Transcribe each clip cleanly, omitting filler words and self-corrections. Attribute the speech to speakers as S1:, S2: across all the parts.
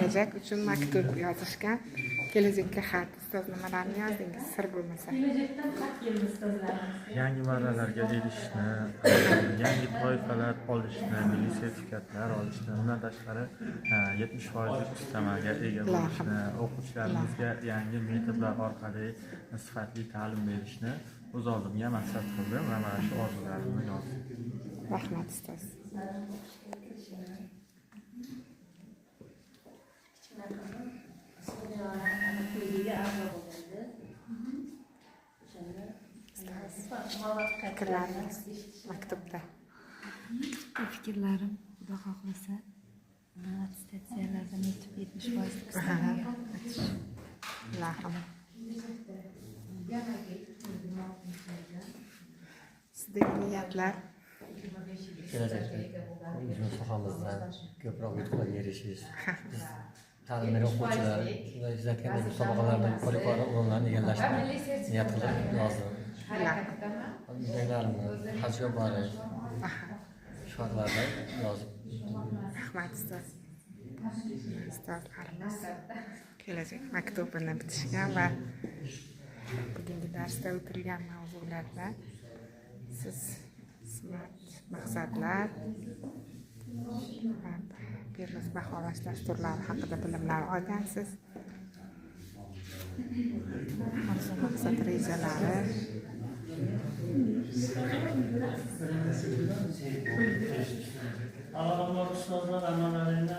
S1: kelajak uchun maktub yozishgan. Kelajakka xat. Ustoz nimalarni yozdingiz, sir bo'lmasa?
S2: Kelajakdan xat keldi ustozlarimiz.
S3: Yangi marralarga erishishni, yangi toifalar olishni, milliy sertifikatlar olishni, undan tashqari 70% ustamaga ega bo'lishni, o'quvchilarimizga yangi metodlar orqali sifatli ta'lim berishni o'z oldimga maqsad qildim va mana shu orzularimni yozdim.
S1: Rahmat ustoz. Fikrlaringiz maktubda.
S2: Fikrlarim Xudo xohlasa attestatsiyalardan o'tib 70% ustamaga o'tish.
S1: Rahmat. Sizdagi niyatlar?
S4: Kelajakda o'zimiz sohamizdan ko'proq yutuqlarga erishish, ta'lim beruvchi o'quvchilar va izlayotgandek musobaqalarda yuqori o'rinlarni egallashni niyat qilib yozdim. Uydagilarimni hajga borish, shu haqlarda yozib.
S1: Rahmat ustoz. Ustozlarimiz kelajak maktubini bitishgan va bugungi darsda o'tilgan mavzularda siz smart maqsadlar va berilish baholash dasturlari haqida bilimlar olgansiz. Mavzu maqsad rejalari,
S5: avvalambor ustozlar ammalaringni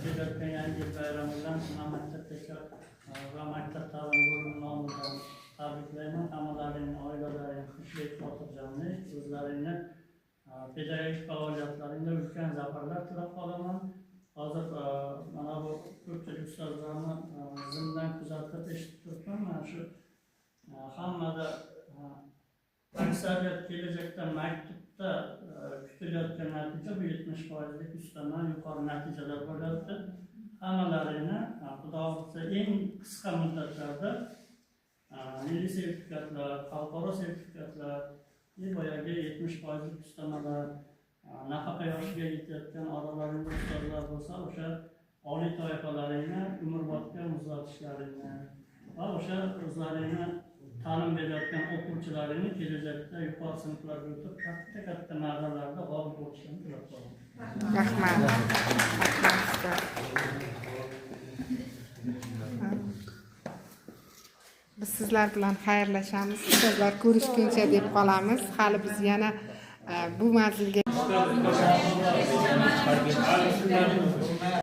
S5: kelayotgan yangi yil bayrami bilan maktabgacha va maktab ta'lim bo'limi nomidan tabriklayman. Hammalaringni oilalaring tinchlik, xotirjamlik, o'zlaringni pedagogik faoliyatlaringda ulkan zafarlar tilab qolaman. Hozir mana bu ko'pchilik ustozlarni zimdan kuzatib eshitib turibman. Mana shu hammada aksariyat kelajakda maktubda kutilayotgan natija bu 70%lik ustama yuqori natijalar bo'lyapti. Hammalaringni Xudo xohlasa eng qisqa muddatlarda milliy sertifikatlar, xalqaro sertifikatlar, boyagi 70%lik ustamalar, nafaqa yoshiga yetayotgan oralaringda ustozlar bo'lsa, o'sha oliy toifalaringni umrbodga muzlatishlaringni va o'sha o'zlaringni ta'lim berayotgan o'quvchilaringni kelajakda yuqori sinflarga o'tib katta marralarda g'olib bo'lishini tilab qolaman.
S1: rahmat. Biz sizlar bilan xayrlashamiz. Ustozlar ko'rishguncha deb qolamiz. Hali biz yana bu manzilga